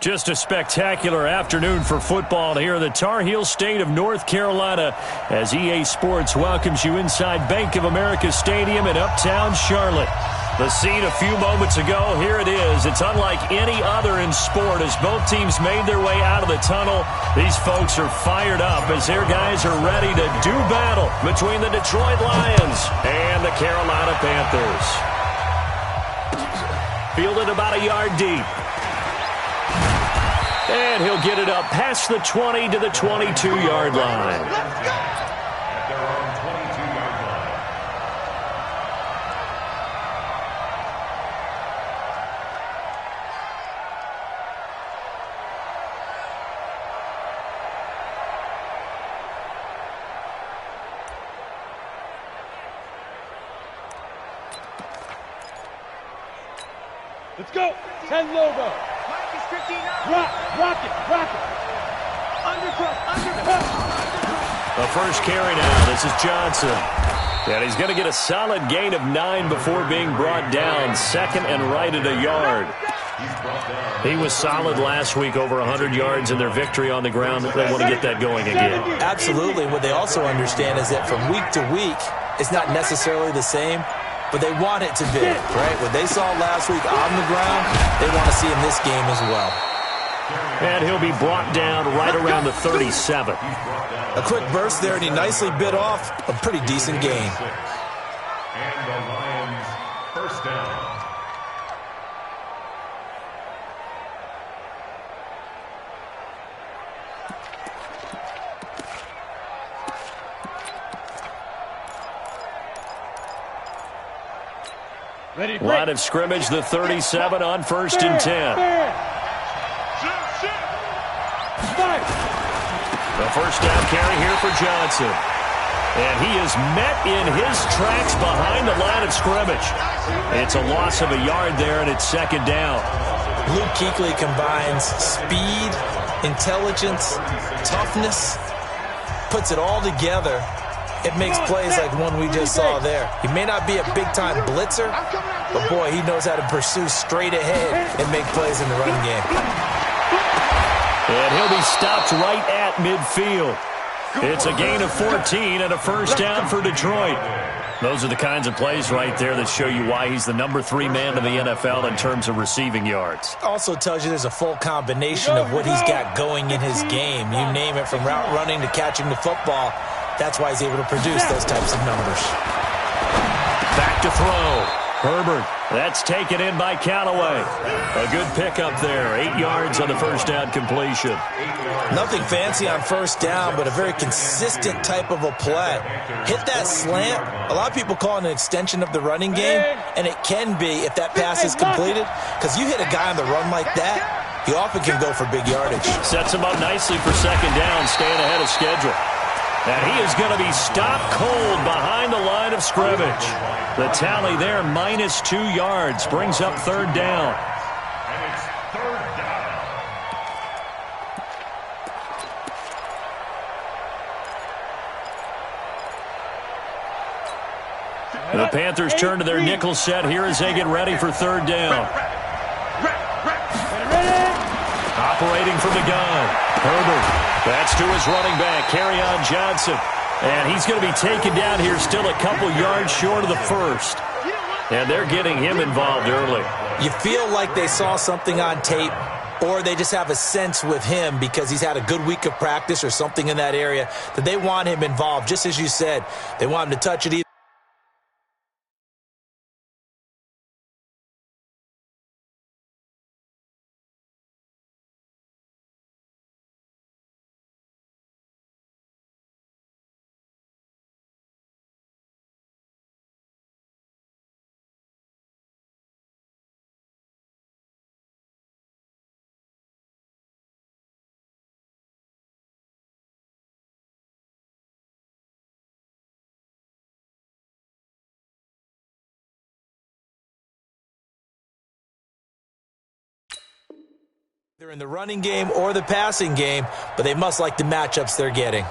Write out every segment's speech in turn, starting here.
Just a spectacular afternoon for football here in the Tar Heel state of North Carolina as EA Sports welcomes you inside Bank of America Stadium in Uptown Charlotte. The scene a few moments ago, here it is. It's unlike any other in sport as both teams made their way out of the tunnel. These folks are fired up as their guys are ready to do battle between the Detroit Lions and the Carolina Panthers. Fielded about a yard deep. And he'll get it up past the 20 to the 22-yard line. Let's go! Let's go. 10 logo. Rock it. Undercut. The first carry now. This is Johnson. And he's going to get a solid gain of 9 before being brought down. Second and right at a yard. He was solid last week, over 100 yards in their victory on the ground. They want to get that going again. Absolutely. What they also understand is that from week to week, it's not necessarily the same, but they want it to be, right? What they saw last week on the ground, they want to see in this game as well. And he'll be brought down right around the 37. A quick burst there, and he nicely bit off a pretty decent gain. And the Lions first down. Line of scrimmage, the 37 on 1st and 10. The first down carry here for Johnson. And he is met in his tracks behind the line of scrimmage. It's a loss of a yard there, and it's second down. Luke Kuechly combines speed, intelligence, toughness, puts it all together. It makes plays like one we just saw there. He may not be a big-time blitzer, but, boy, he knows how to pursue straight ahead and make plays in the running game. And he'll be stopped right at midfield. It's a gain of 14 and a first down for Detroit. Those are the kinds of plays right there that show you why he's the number 3 man in the NFL in terms of receiving yards. Also tells you there's a full combination of what he's got going in his game. You name it, from route running to catching the football. That's why he's able to produce those types of numbers. Back to throw. Herbert, that's taken in by Callaway. A good pickup there, 8 yards on the first down completion. Nothing fancy on first down, but a very consistent type of a play. Hit that slant. A lot of people call it an extension of the running game, and it can be if that pass is completed, because you hit a guy on the run like that, he often can go for big yardage. Sets him up nicely for second down, staying ahead of schedule. And he is going to be stopped cold behind the line of scrimmage. The tally there, -2 yards, brings up third down. And it's third down. The Panthers turn to their nickel set here as they get ready for third down. Operating from the gun, Herbert. That's to his running back, Kerryon Johnson. And he's going to be taken down here still a couple yards short of the first. And they're getting him involved early. You feel like they saw something on tape, or they just have a sense with him because he's had a good week of practice or something in that area that they want him involved. Just as you said, they want him to touch it either. They're in the running game or the passing game, but they must like the matchups they're getting.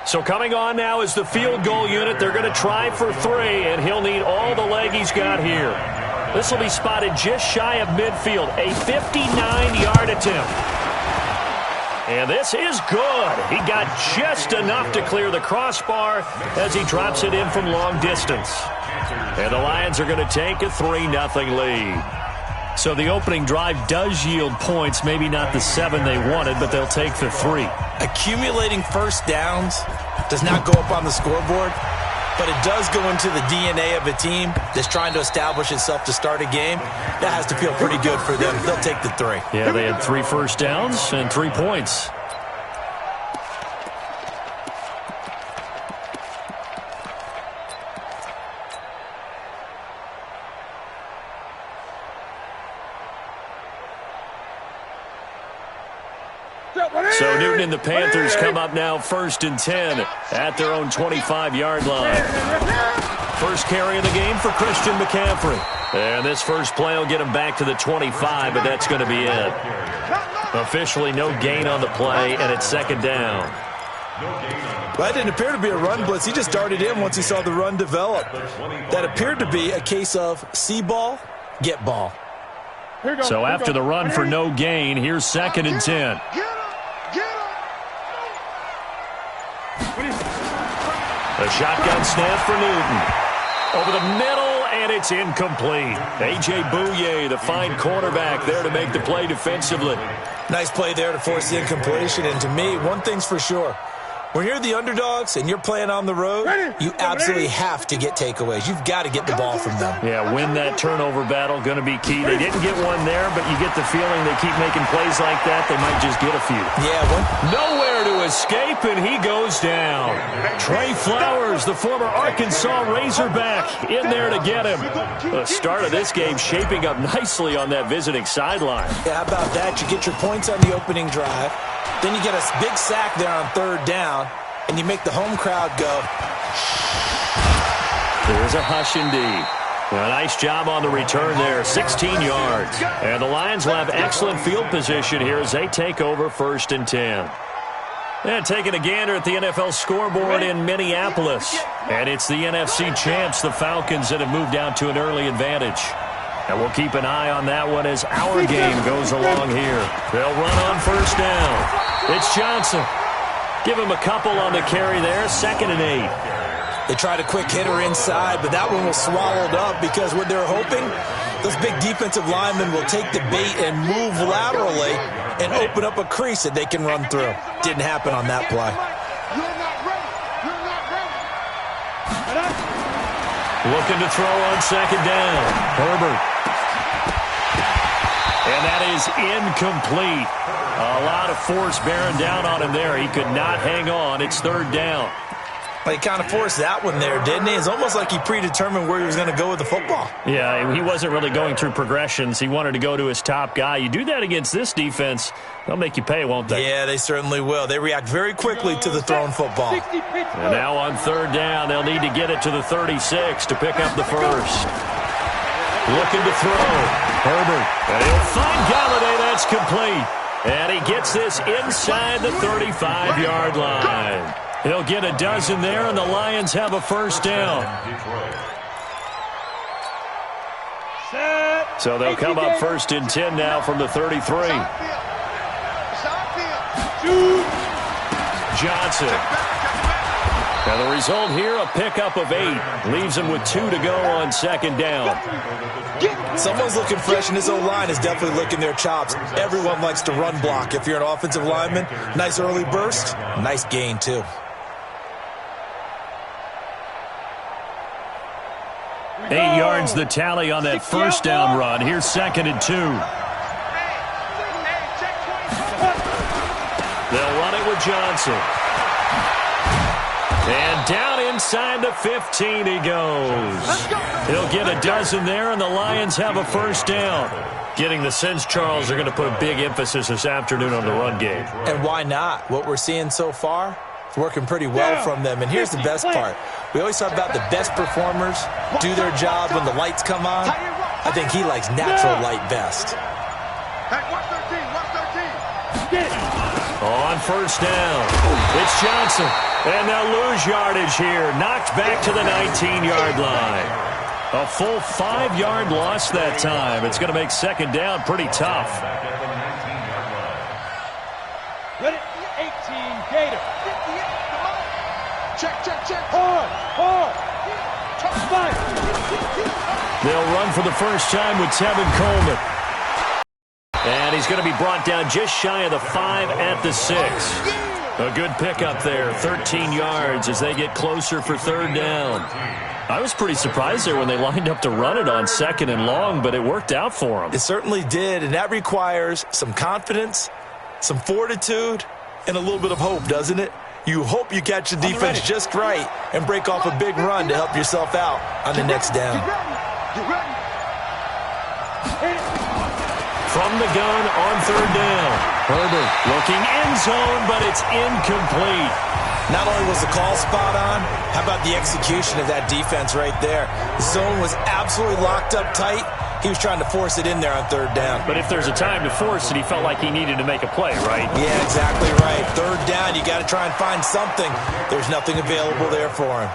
So coming on now is the field goal unit. They're going to try for 3, and he'll need all the leg he's got here. This will be spotted just shy of midfield, a 59-yard attempt. And this is good. He got just enough to clear the crossbar as he drops it in from long distance. And the Lions are going to take a 3-0 lead. So the opening drive does yield points, maybe not the 7 they wanted, but they'll take the 3. Accumulating first downs does not go up on the scoreboard, but it does go into the DNA of a team that's trying to establish itself to start a game. That has to feel pretty good for them. They'll take the 3. Yeah, they had 3 first downs and 3 points. So Newton and the Panthers come up now 1st and 10 at their own 25-yard line. First carry of the game for Christian McCaffrey. And this first play will get him back to the 25, but that's going to be it. Officially no gain on the play, and it's 2nd down. Well, that didn't appear to be a run blitz. He just darted in once he saw the run develop. That appeared to be a case of see ball, get ball. So after the run for no gain, here's 2nd and 10. The shotgun snap for Newton. Over the middle, and it's incomplete. A.J. Bouye, the fine cornerback, there to make the play defensively. Nice play there to force the incompletion. And to me, one thing's for sure. When you're the underdogs and you're playing on the road, you absolutely have to get takeaways. You've got to get the ball from them. Yeah, win that turnover battle, going to be key. They didn't get one there, but you get the feeling they keep making plays like that, they might just get a few. Yeah, nowhere to escape, and he goes down. Trey Flowers, the former Arkansas Razorback, in there to get him. The start of this game shaping up nicely on that visiting sideline. Yeah, how about that? You get your points on the opening drive. Then you get a big sack there on 3rd down, and you make the home crowd go. There's a hush indeed. A nice job on the return there, 16 yards. And the Lions will have excellent field position here as they take over 1st and 10. And taking a gander at the NFL scoreboard in Minneapolis. And it's the NFC champs, the Falcons, that have moved down to an early advantage. And we'll keep an eye on that one as our game goes along here. They'll run on 1st down. It's Johnson. Give him a couple on the carry there, 2nd and 8. They tried a quick hitter inside, but that one was swallowed up because what they're hoping, those big defensive linemen will take the bait and move laterally and open up a crease that they can run through. Didn't happen on that play. Looking to throw on 2nd down. Herbert. And that is incomplete. A lot of force bearing down on him there. He could not hang on. It's 3rd down. Well, he kind of forced that one there, didn't he? It's almost like he predetermined where he was going to go with the football. Yeah, he wasn't really going through progressions. He wanted to go to his top guy. You do that against this defense, they'll make you pay, won't they? Yeah, they certainly will. They react very quickly to the thrown football. And now on 3rd down, they'll need to get it to the 36 to pick up the first. Looking to throw. Herbert. And he'll find Galladay. That's complete. And he gets this inside the 35-yard line. He'll get a dozen there, and the Lions have a 1st down. So they'll come up 1st and 10 now from the 33. Johnson. And the result here, a pickup of 8. Leaves him with 2 to go on 2nd down. Someone's looking fresh, and his O-line is definitely licking their chops. Everyone likes to run block. If you're an offensive lineman, nice early burst, nice gain too. 8 yards the tally on that 1st down run. Here's 2nd and 2. They'll run it with Johnson. And down inside the 15 he goes. He'll get a dozen there, and the Lions have a 1st down. Getting the sense, Charles, they're going to put a big emphasis this afternoon on the run game. And why not? What we're seeing so far, it's working pretty well from them. And here's the best part. We always talk about the best performers do their job when the lights come on. I think he likes natural light best. On 1st down, it's Johnson. And they'll lose yardage here. Knocked back to the 19-yard line. A full 5-yard loss that time. It's going to make second down pretty tough. Ready? 18, Gator. 58, come on. Check. Hard. Spike. They'll run for the first time with Tevin Coleman. And he's going to be brought down just shy of the 5 at the 6. A good pickup there, 13 yards as they get closer for third down. I was pretty surprised there when they lined up to run it on second and long, but it worked out for them. It certainly did, and that requires some confidence, some fortitude, and a little bit of hope, doesn't it? You hope you catch the defense just right and break off a big run to help yourself out on the next down. Get ready. From the gun on third down. Herbert looking end zone, but it's incomplete. Not only was the call spot on, how about the execution of that defense right there? The zone was absolutely locked up tight. He was trying to force it in there on third down. But if there's a time to force it, he felt like he needed to make a play, right? Yeah, exactly right. Third down, you got to try and find something. There's nothing available there for him.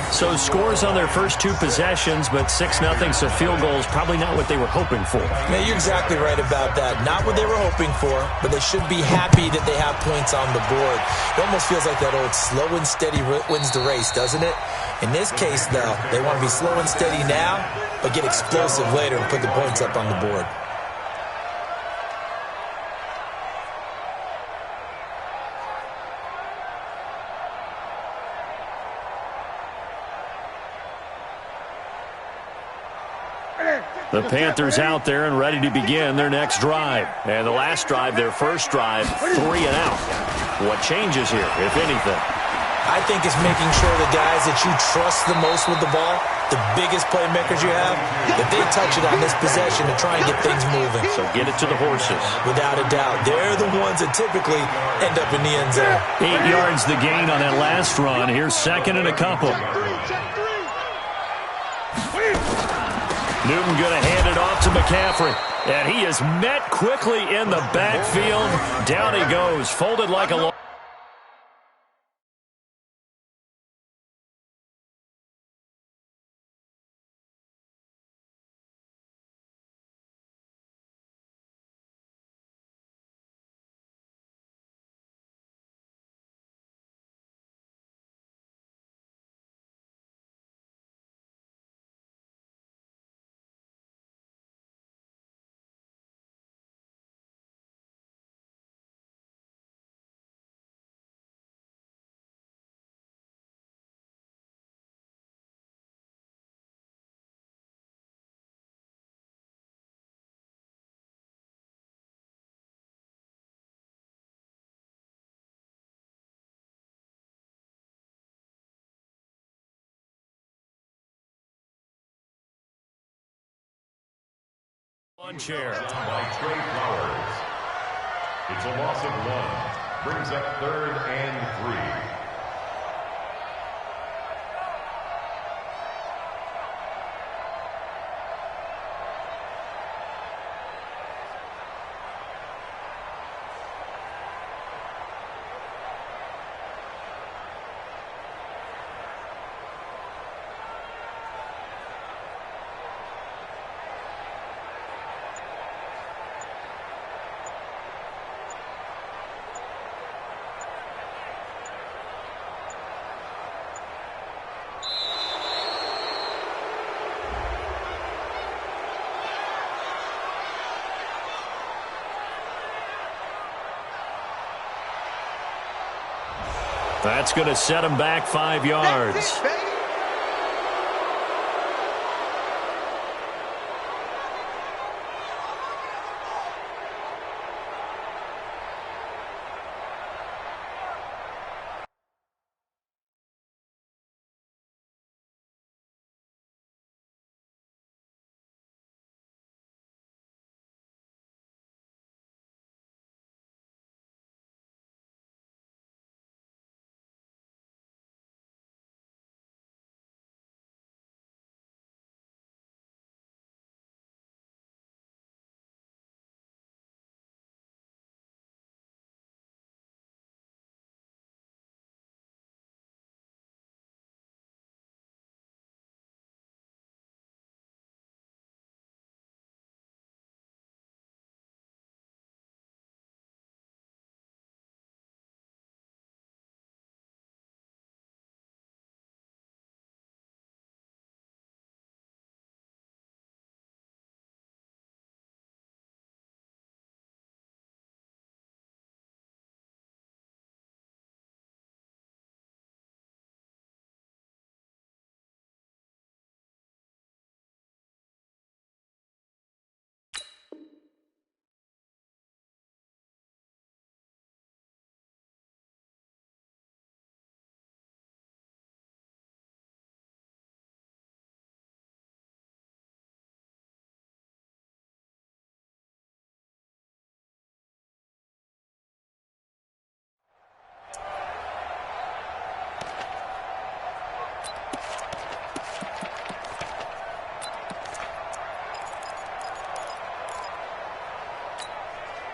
So scores on their first 2 possessions, but 6-0, so field goals probably not what they were hoping for. Yeah, you're exactly right about that. Not what they were hoping for, but they should be happy that they have points on the board. It almost feels like that old slow and steady wins the race, doesn't it? In this case, though, they want to be slow and steady now, but get explosive later and put the points up on the board. The Panthers out there and ready to begin their next drive. And the last drive, their first drive, 3 and out. What changes here, if anything? I think it's making sure the guys that you trust the most with the ball, the biggest playmakers you have, that they touch it on this possession to try and get things moving. So get it to the horses. Without a doubt. They're the ones that typically end up in the end zone. 8 yards the gain on that last run. Here's second and a couple. Newton going to hand it off to McCaffrey. And he is met quickly in the backfield. Down he goes, folded like a long. One chair. By Trey Flowers. It's a loss of 1. Brings up 3rd and 3. That's going to set him back 5 yards.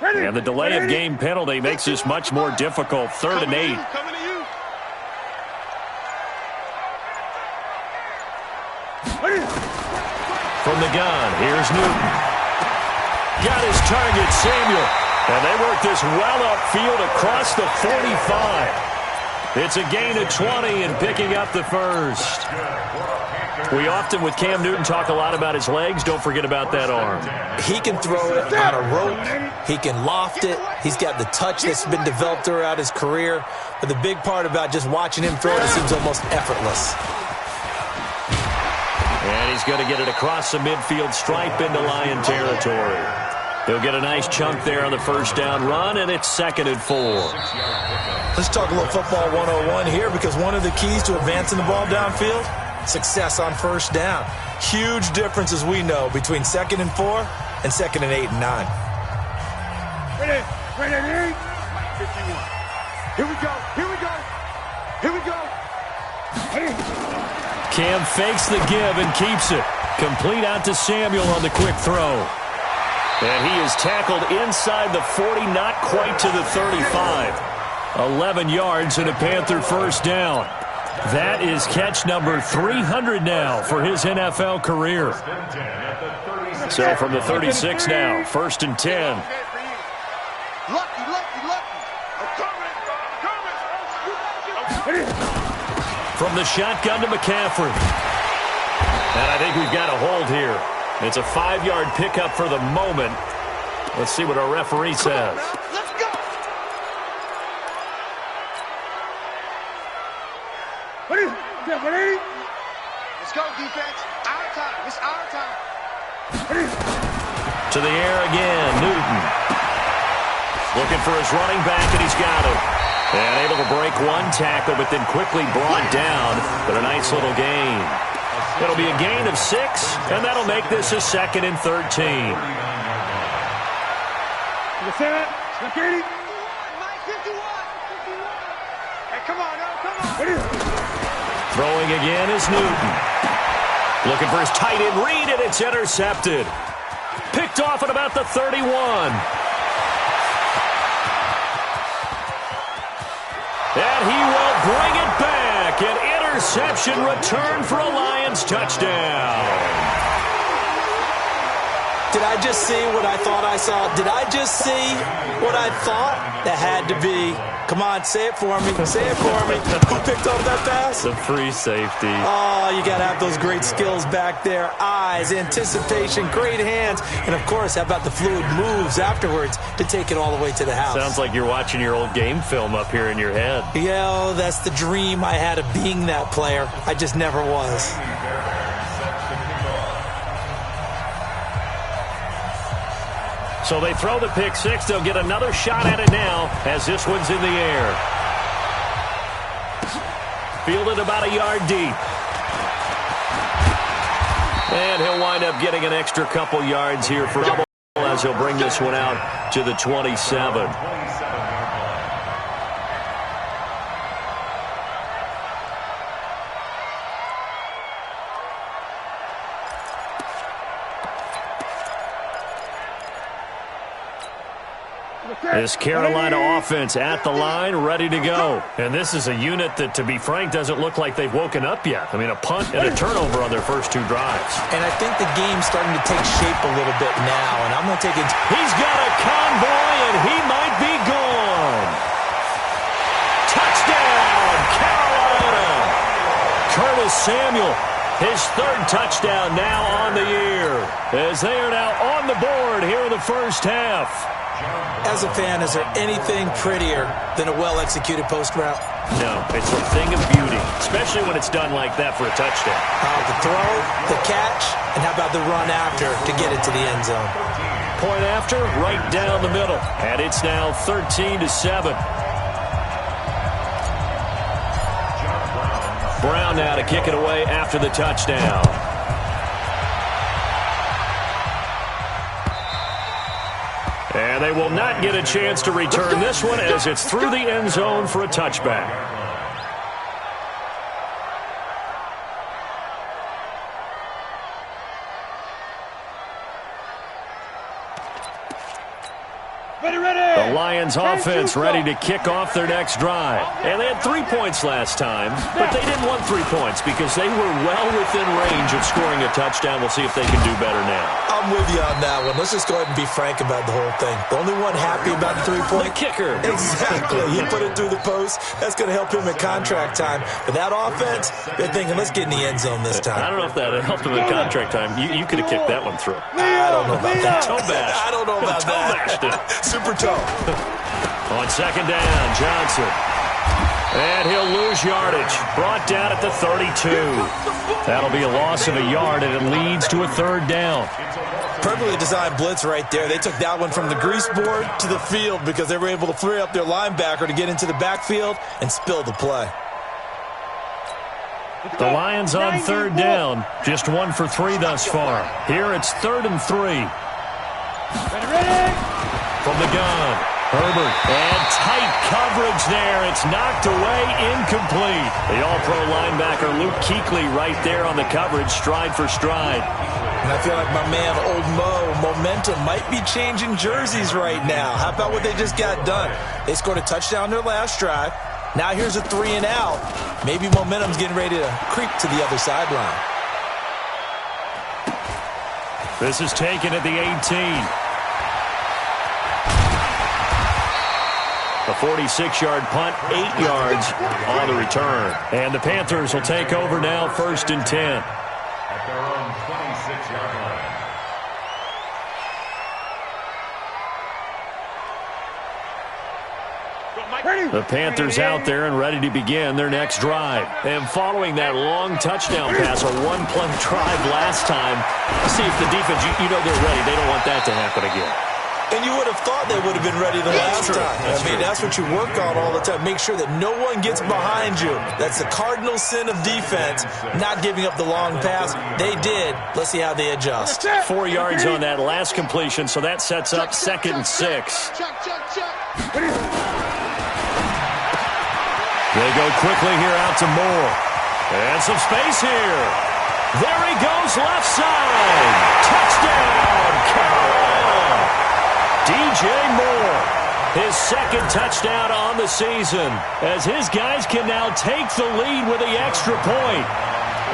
And the delay of game penalty makes this much more difficult. 3rd and 8. From the gun, here's Newton. Got his target, Samuel. And they work this well upfield across the 45. It's a gain of 20 and picking up the first. We often, with Cam Newton, talk a lot about his legs. Don't forget about that arm. He can throw it on a rope. He can loft it. He's got the touch that's been developed throughout his career. But the big part about just watching him throw it, it seems almost effortless. And he's going to get it across the midfield stripe into Lion territory. He'll get a nice chunk there on the first down run, and it's 2nd and 4. Let's talk a little football 101 here, because one of the keys to advancing the ball downfield, success on first down. Huge difference, as we know, between 2nd and 4 and 2nd and 8 and 9. Ready, 8. 51. Here we go. Cam fakes the give and keeps it. Complete out to Samuel on the quick throw. And he is tackled inside the 40, not quite to the 35. 11 yards and a Panther first down. That is catch number 300 now for his NFL career. So from the 36 now, 1st and 10. Lucky. From the shotgun to McCaffrey. And I think we've got a hold here. It's a 5-yard pickup for the moment. Let's see what our referee says. Let's go. Ready? Let's go, defense. Our time. It's our time. To the air again, Newton. Looking for his running back, and he's got it. And able to break one tackle, but then quickly brought down. But a nice little gain. It'll be a gain of 6, and that'll make this a 2nd and 13. Hey, come on. Throwing again is Newton. Looking for his tight end read, and it's intercepted. Picked off at about the 31. And he will bring it back. An interception return for a Lions touchdown. Did I just see what I thought I saw? Did I just see what I thought? That had to be. Come on, say it for me. Say it for me. Who picked up that pass? The free safety. Oh, you got to have those great skills back there. Eyes, anticipation, great hands. And, of course, how about the fluid moves afterwards to take it all the way to the house? Sounds like you're watching your old game film up here in your head. Yeah, that's the dream I had of being that player. I just never was. So they throw the pick 6. They'll get another shot at it now as this one's in the air. Fielded about a yard deep. And he'll wind up getting an extra couple yards here for double as he'll bring this one out to the 27. This Carolina offense at the line, ready to go. And this is a unit that, to be frank, doesn't look like they've woken up yet. I mean, a punt and a turnover on their first 2 drives. And I think the game's starting to take shape a little bit now. And I'm going to take it. He's got a convoy, and he might be gone. Touchdown, Carolina. Curtis Samuel, his 3rd touchdown now on the year, as they are now on the board here in the first half. As a fan, is there anything prettier than a well-executed post route? No, it's a thing of beauty, especially when it's done like that for a touchdown. The throw, the catch, and how about the run after to get it to the end zone? Point after, right down the middle. And it's now 13-7. Brown now to kick it away after the touchdown. And they will not get a chance to return this one as it's through the end zone for a touchback. The Lions offense ready to kick off their next drive. And they had 3 points last time, but they didn't want 3 points because they were well within range of scoring a touchdown. We'll see if they can do better now. I'm with you on that one. Let's just go ahead and be frank about the whole thing. The only one happy about the 3-point kicker. Exactly. He put it through the post. That's going to help him at contract time. But that offense, they're thinking, let's get in the end zone this time. I don't know if that helped him at contract time. You could have kicked that one through. I don't know about that. Toe bash. I don't know about that. Super toe. On second down, Johnson. And he'll lose yardage. Brought down at the 32. That'll be a loss of a yard, and it leads to a third down. Perfectly designed blitz right there. They took that one from the grease board to the field because they were able to free up their linebacker to get into the backfield and spill the play. The Lions on third down. Just 1 for 3 thus far. Here it's 3rd and 3. From the gun, Herbert, and tight coverage there. It's knocked away, incomplete. The all-pro linebacker Luke Kuechly right there on the coverage, stride for stride. And I feel like my man, Old Mo, momentum might be changing jerseys right now. How about what they just got done? They scored a touchdown their last drive. Now here's a 3 and out. Maybe momentum's getting ready to creep to the other sideline. This is taken at the 18. A 46-yard punt, 8 yards on the return. And the Panthers will take over now, 1st and 10. At their own 26-yard line. The Panthers out there and ready to begin their next drive. And following that long touchdown pass, a one-play drive last time, let's see if the defense, you know they're ready. They don't want that to happen again. And you would have thought they would have been ready the last time. That's what you work on all the time. Make sure that no one gets behind you. That's the cardinal sin of defense, not giving up the long pass. They did. Let's see how they adjust. 4 yards on that last completion, so that sets up 2nd and 6. They go quickly here out to Moore. And some space here. There he goes, left side. Touchdown, Carolina. DJ Moore, his 2nd touchdown on the season, as his guys can now take the lead with the extra point.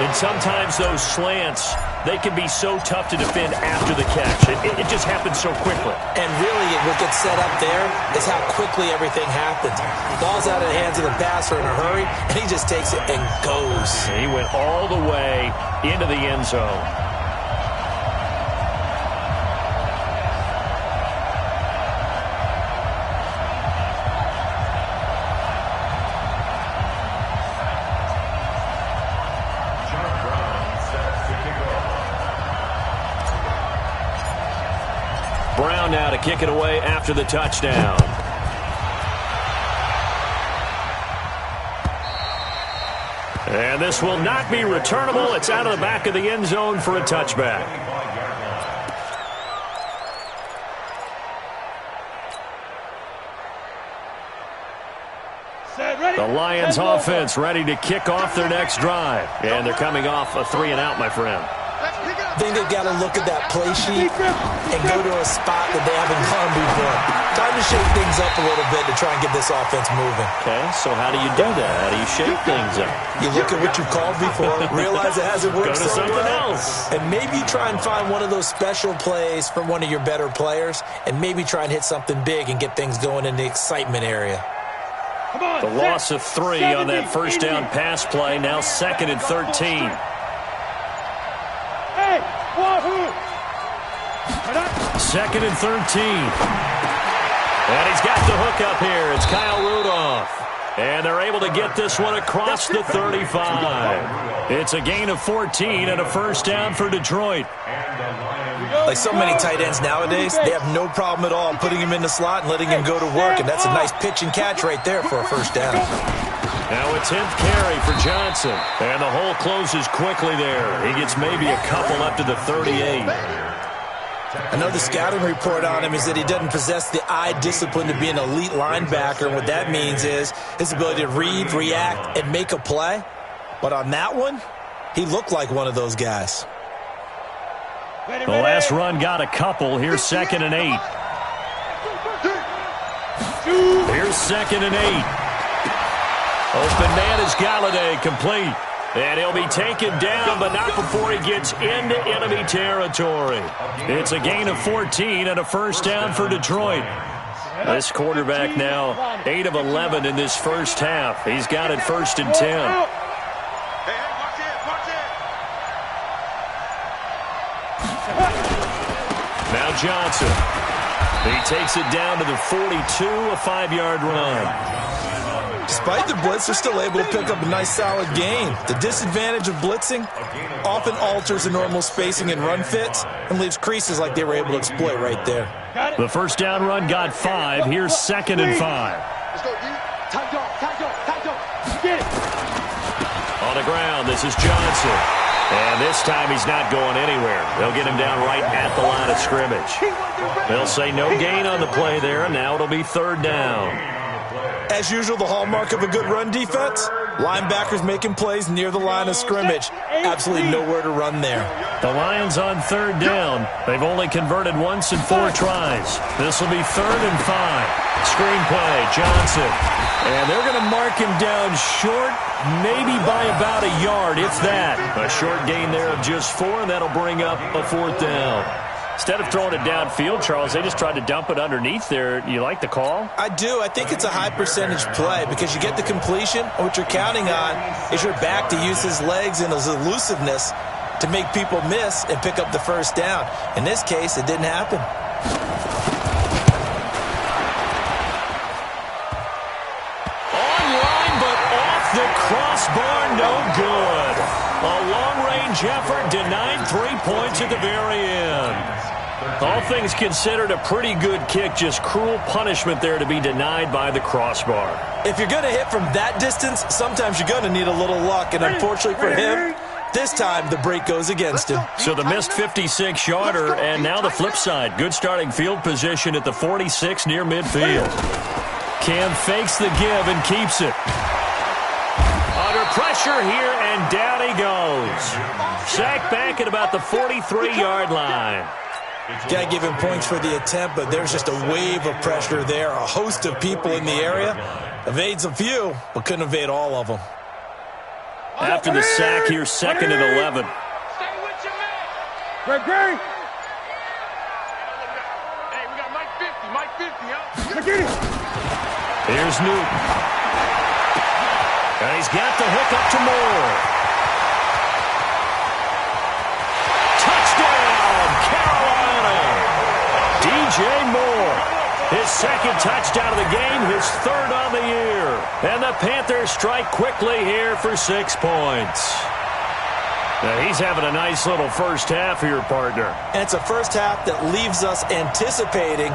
And sometimes those slants, they can be so tough to defend after the catch. It just happens so quickly. And really, what gets set up there is how quickly everything happens. Ball's out of the hands of the passer in a hurry, and he just takes it and goes. He went all the way into the end zone. Brown now to kick it away after the touchdown. And this will not be returnable. It's out of the back of the end zone for a touchback. The Lions offense ready to kick off their next drive. And they're coming off a 3 and out, my friend. I think they've got to look at that play sheet and go to a spot that they haven't gone before. Time to shake things up a little bit to try and get this offense moving. Okay, so how do you do that? How do you shake things up? You look at what you called before, realize it hasn't worked so well, else. and maybe try and find one of those special plays from one of your better players, and maybe try and hit something big and get things going in the excitement area. The loss of 3 on that first down pass play, now 2nd and 13. Second and 13. And he's got the hook up here. It's Kyle Rudolph. And they're able to get this one across the 35. It's a gain of 14 and a first down for Detroit. Like so many tight ends nowadays, they have no problem at all putting him in the slot and letting him go to work. And that's a nice pitch and catch right there for a first down. Now a 10th carry for Johnson. And the hole closes quickly there. He gets maybe a couple up to the 38. I know the scouting report on him is that he doesn't possess the eye discipline to be an elite linebacker. And what that means is his ability to read, react, and make a play. But on that one, he looked like one of those guys. The last run got a couple. Here's 2nd and 8. Here's 2nd and 8. Open man is Galladay, complete. And he'll be taken down, but not before he gets into enemy territory. It's a gain of 14 and a first down for Detroit. This quarterback now 8 of 11 in this first half. He's got it 1st and 10. Now Johnson. He takes it down to the 42, a 5-yard run. Despite the blitz, they're still able to pick up a nice solid gain. The disadvantage of blitzing often alters the normal spacing and run fits and leaves creases like they were able to exploit right there. The first down run got 5. Here's 2nd and 5. Let's go, dude. Tight dog. Get it. On the ground, this is Johnson. And this time he's not going anywhere. They'll get him down right at the line of scrimmage. They'll say no gain on the play there, and now it'll be 3rd down. As usual, the hallmark of a good run defense, linebackers making plays near the line of scrimmage. Absolutely nowhere to run there. The Lions on 3rd down. They've only converted once in 4 tries. This will be 3rd and 5. Screenplay, Johnson. And they're going to mark him down short, maybe by about a yard, if that. A short gain there of just 4, and that'll bring up a 4th down. Instead of throwing it downfield, Charles, they just tried to dump it underneath there. You like the call? I do. I think it's a high percentage play because you get the completion, and what you're counting on is your back to use his legs and his elusiveness to make people miss and pick up the first down. In this case, it didn't happen. Online, but off the crossbar, no good. A long-range effort denied 3 points at the very end. All things considered, a pretty good kick, just cruel punishment there to be denied by the crossbar. If you're going to hit from that distance, sometimes you're going to need a little luck, and unfortunately for him, this time the break goes against him. So the missed 56-yarder, and now the flip side. Good starting field position at the 46 near midfield. Cam fakes the give and keeps it. Under pressure here, and down he goes. Sacked back at about the 43-yard line. Got to give him points for the attempt, but there's just a wave of pressure there. A host of people in the area. Evades a few, but couldn't evade all of them. After the sack, here's 2nd and 11. Stay with your man. Great. Hey, we got Mike 50, huh? Get it. Here's Newton. And he's got the hook up to Moore. Touchdown, Carolina! DJ Moore. His 2nd touchdown of the game, his 3rd on the year. And the Panthers strike quickly here for 6 points. Now he's having a nice little first half here, partner. And it's a first half that leaves us anticipating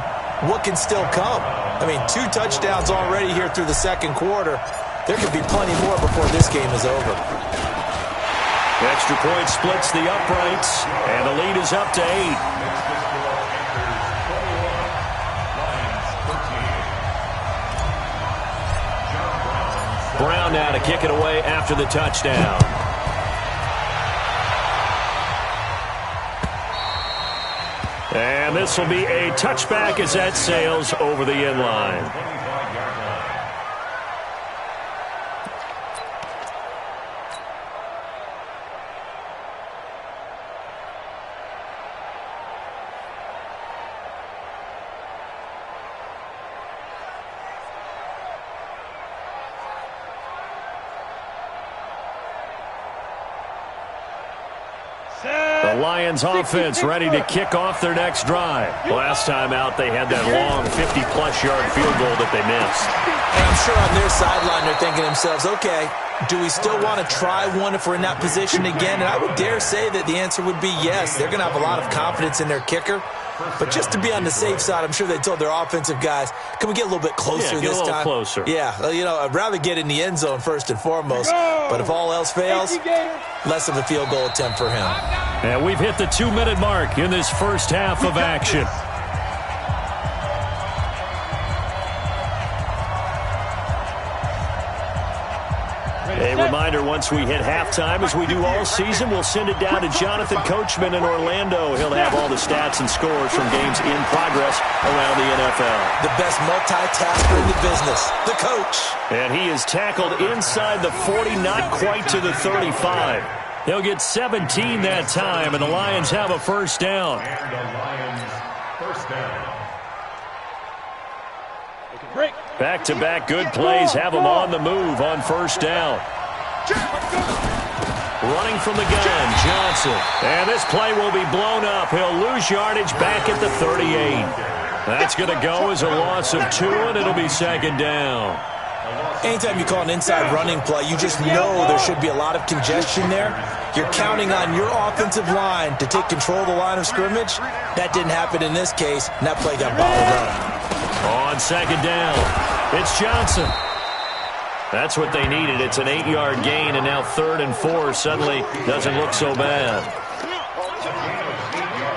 what can still come. I mean, 2 touchdowns already here through the 2nd quarter. There could be plenty more before this game is over. Extra point splits the uprights, and the lead is up to 8. Brown now to kick it away after the touchdown. And this will be a touchback as that sails over the end line. The Lions offense ready to kick off their next drive. Last time out, they had that long 50-plus yard field goal that they missed. And I'm sure on their sideline they're thinking to themselves, okay, do we still want to try one if we're in that position again? And I would dare say that the answer would be yes. They're going to have a lot of confidence in their kicker. But just to be on the safe side, I'm sure they told their offensive guys, can we get a little bit closer this time? Yeah, get a little closer. Yeah, you know, I'd rather get in the end zone first and foremost. But if all else fails, less of a field goal attempt for him. And we've hit the 2-minute mark in this first half of action. A reminder, once we hit halftime, as we do all season, we'll send it down to Jonathan Coachman in Orlando. He'll have all the stats and scores from games in progress around the NFL. The best multitasker in the business, the coach. And he is tackled inside the 40, not quite to the 35. They'll get 17 that time, and the Lions have a first down. And the Lions first down. Back-to-back good plays have them on the move on first down. Running from the gun, Johnson. And this play will be blown up. He'll lose yardage back at the 38. That's going to go as a loss of 2, and it'll be second down. Anytime you call an inside running play, you just know there should be a lot of congestion there. You're counting on your offensive line to take control of the line of scrimmage. That didn't happen in this case, and that play got bottled up. On second down, it's Johnson. That's what they needed. It's an 8-yard gain, and now 3rd and 4 suddenly doesn't look so bad.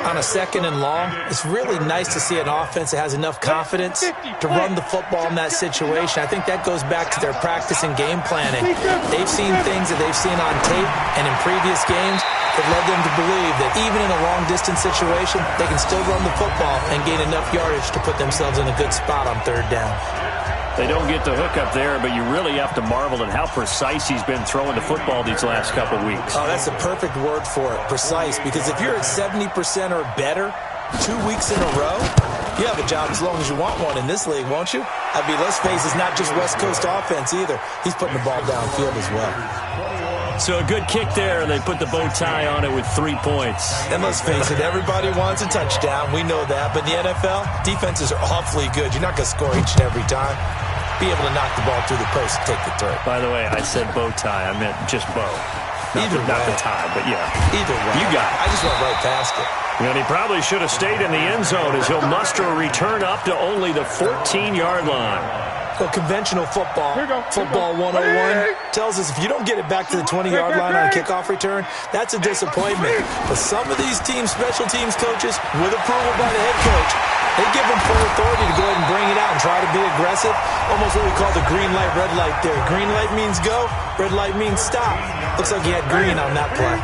On a 2nd and long, it's really nice to see an offense that has enough confidence to run the football in that situation. I think that goes back to their practice and game planning. They've seen things that they've seen on tape and in previous games that led them to believe that even in a long-distance situation, they can still run the football and gain enough yardage to put themselves in a good spot on 3rd down. They don't get the hook up there, but you really have to marvel at how precise he's been throwing the football these last couple weeks. Oh, that's the perfect word for it, precise, because if you're at 70% or better 2 weeks in a row, you have a job as long as you want one in this league, won't you? I mean, let's face it, it's not just West Coast offense either. He's putting the ball downfield as well. So a good kick there, and they put the bow tie on it with 3 points. And let's face it, everybody wants a touchdown. We know that. But in the NFL, defenses are awfully good. You're not going to score each and every time. Be able to knock the ball through the post and take the throw. By the way, I said bow tie. I meant just bow. Not the tie, but yeah. Either way. You got it. I just went right past it. And he probably should have stayed in the end zone as he'll muster a return up to only the 14-yard line. Well, conventional football, football 101, tells us if you don't get it back to the 20-yard line on a kickoff return, that's a disappointment. But some of these teams, special teams coaches, with approval by the head coach, they give them full authority to go ahead and bring it out and try to be aggressive. Almost what we call the green light, red light theory. Green light means go, red light means stop. Looks like he had green on that play.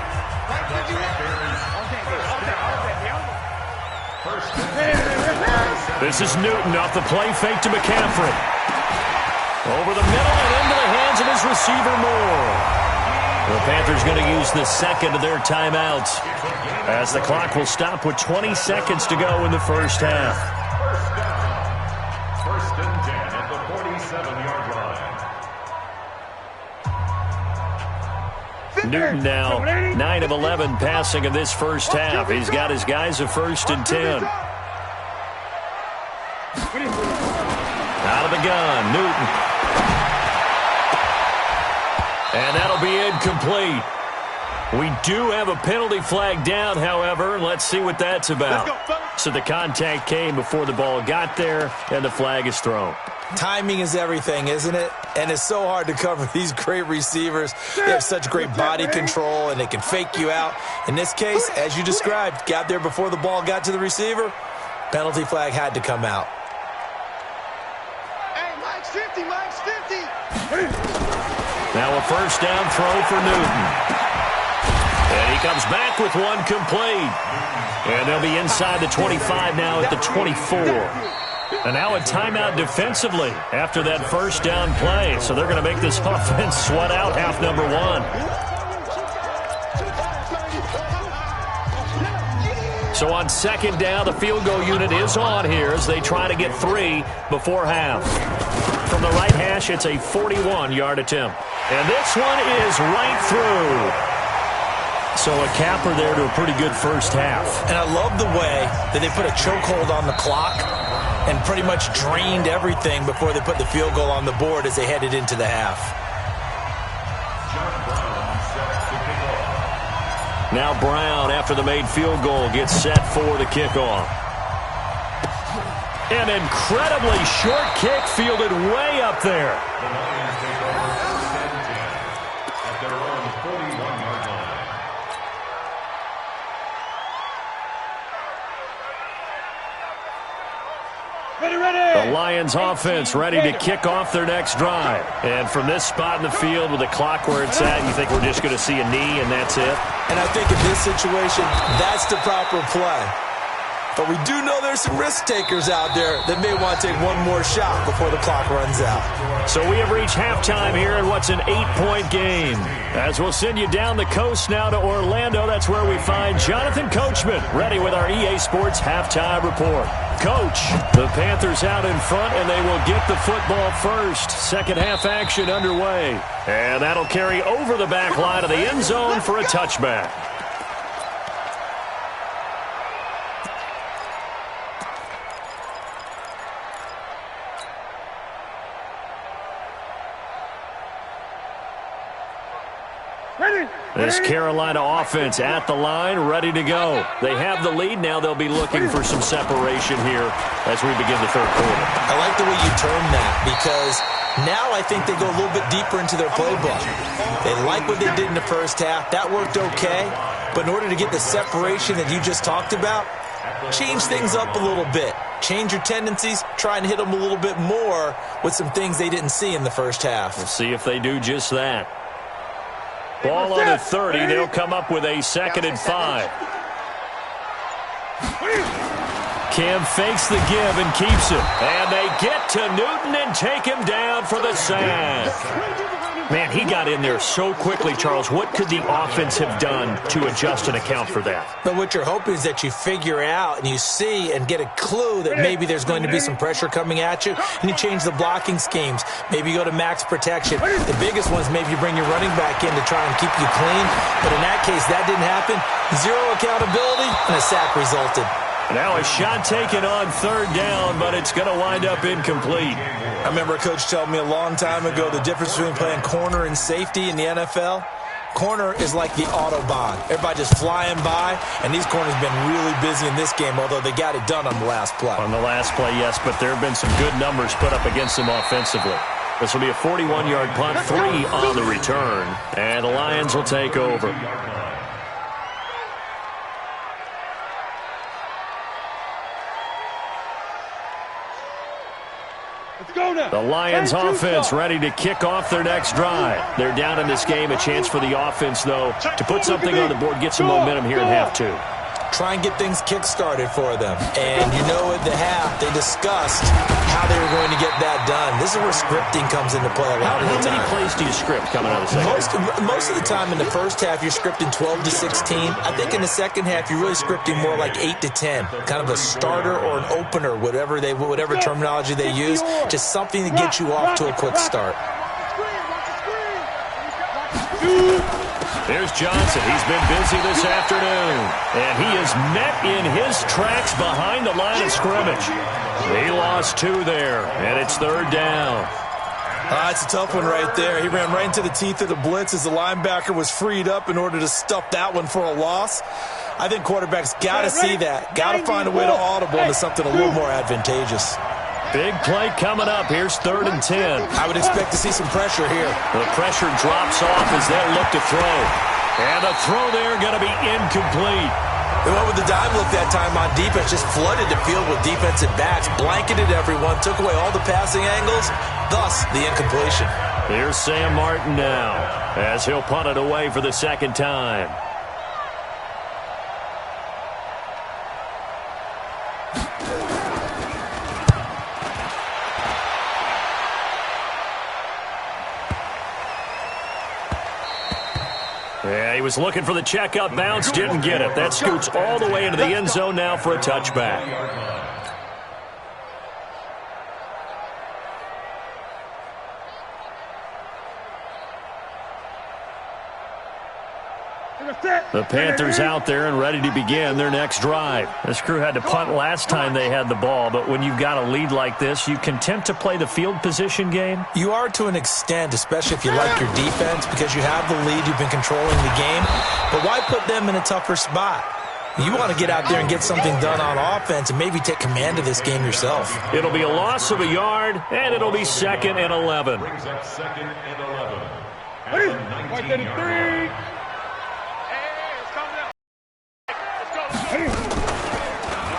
This is Newton off the play fake to McCaffrey. Over the middle and into the hands of his receiver Moore. The Panthers going to use the second of their timeouts as the clock will stop with 20 seconds to go in the first half. First and 10 at the 47-yard line. Newton now 9 of 11 passing in this first half. He's got his guys a 1st and 10. Out of the gun, Newton. And that'll be incomplete. We do have a penalty flag down, however. Let's see what that's about. So the contact came before the ball got there, and the flag is thrown. Timing is everything, isn't it? And it's so hard to cover these great receivers. They have such great body control, and they can fake you out. In this case, as you described, got there before the ball got to the receiver. Penalty flag had to come out. Hey, Mike's 50, Mike's 50. Now a first down throw for Newton. And he comes back with one complete. And they'll be inside the 25 now at the 24. And now a timeout defensively after that first down play. So they're going to make this offense sweat out half number 1. So on second down, the field goal unit is on here as they try to get 3 before half. From the right hash, it's a 41-yard attempt. And this one is right through. So a capper there to a pretty good first half. And I love the way that they put a chokehold on the clock and pretty much drained everything before they put the field goal on the board as they headed into the half. Now Brown, after the made field goal, gets set for the kickoff. An incredibly short kick fielded way up there. The Lions take over 10 at their own 41-yard line. Ready, The Lions offense ready to kick off their next drive. And from this spot in the field with the clock where it's at, you think we're just going to see a knee and that's it? And I think in this situation, that's the proper play. But we do know there's some risk takers out there that may want to take one more shot before the clock runs out. So we have reached halftime here in what's an 8-point game. As we'll send you down the coast now to Orlando, that's where we find Jonathan Coachman ready with our EA Sports halftime report. Coach, the Panthers out in front, and they will get the football first. Second half action underway. And that'll carry over the back line of the end zone for a touchback. This Carolina offense at the line, ready to go. They have the lead. Now they'll be looking for some separation here as we begin the third quarter. I like the way you term that because now I think they go a little bit deeper into their playbook. They like what they did in the first half. That worked okay. But in order to get the separation that you just talked about, change things up a little bit. Change your tendencies. Try and hit them a little bit more with some things they didn't see in the first half. We'll see if they do just that. Ball on the 30. They'll come up with a 2nd and 5. Cam fakes the give and keeps it. And they get to Newton and take him down for the sack. Man, he got in there so quickly, Charles. What could the offense have done to adjust and account for that? But what you're hoping is that you figure out and you see and get a clue that maybe there's going to be some pressure coming at you, and you change the blocking schemes. Maybe you go to max protection. The biggest one is maybe you bring your running back in to try and keep you clean. But in that case, that didn't happen. Zero accountability, and a sack resulted. Now a shot taken on 3rd down, but it's going to wind up incomplete. I remember a coach telling me a long time ago the difference between playing corner and safety in the NFL. Corner is like the Autobahn. Everybody just flying by, and these corners have been really busy in this game, although they got it done on the last play. On the last play, yes, but there have been some good numbers put up against them offensively. This will be a 41-yard punt, 3 on the return, and the Lions will take over. The Lions offense ready to kick off their next drive. They're down in this game. A chance for the offense, though, to put something on the board, get some momentum here in half 2. Try and get things kick-started for them. And you know at the half, they discussed how they were going to get that done. This is where scripting comes into play a lot of the time. How many plays do you script coming out of the second? Most of the time in the first half, you're scripting 12 to 16. I think in the second half, you're really scripting more like 8 to 10. Kind of a starter or an opener, whatever terminology they use. Just something to get you off to a quick start. There's Johnson. He's been busy this afternoon. And he is met in his tracks behind the line of scrimmage. He lost 2 there, and it's 3rd down. It's a tough one right there. He ran right into the teeth of the blitz as the linebacker was freed up in order to stuff that one for a loss. I think quarterbacks got to see that. Got to find a way to audible into something a little more advantageous. Big play coming up. Here's 3rd and 10. I would expect to see some pressure here. The pressure drops off as they look to throw. And the throw there going to be incomplete. They went with the dime look that time on defense. Just flooded the field with defensive backs. Blanketed everyone. Took away all the passing angles. Thus, the incompletion. Here's Sam Martin now as he'll punt it away for the 2nd time. Yeah, he was looking for the checkup bounce, didn't get it. That scoots all the way into the end zone now for a touchback. The Panthers out there and ready to begin their next drive. This crew had to punt last time they had the ball, but when you've got a lead like this, you content to play the field position game? You are to an extent, especially if you like your defense, because you have the lead, you've been controlling the game. But why put them in a tougher spot? You want to get out there and get something done on offense and maybe take command of this game yourself. It'll be a loss of a yard, and it'll be 2nd and 11. Brings up 2nd and 11. At the 19-yard line.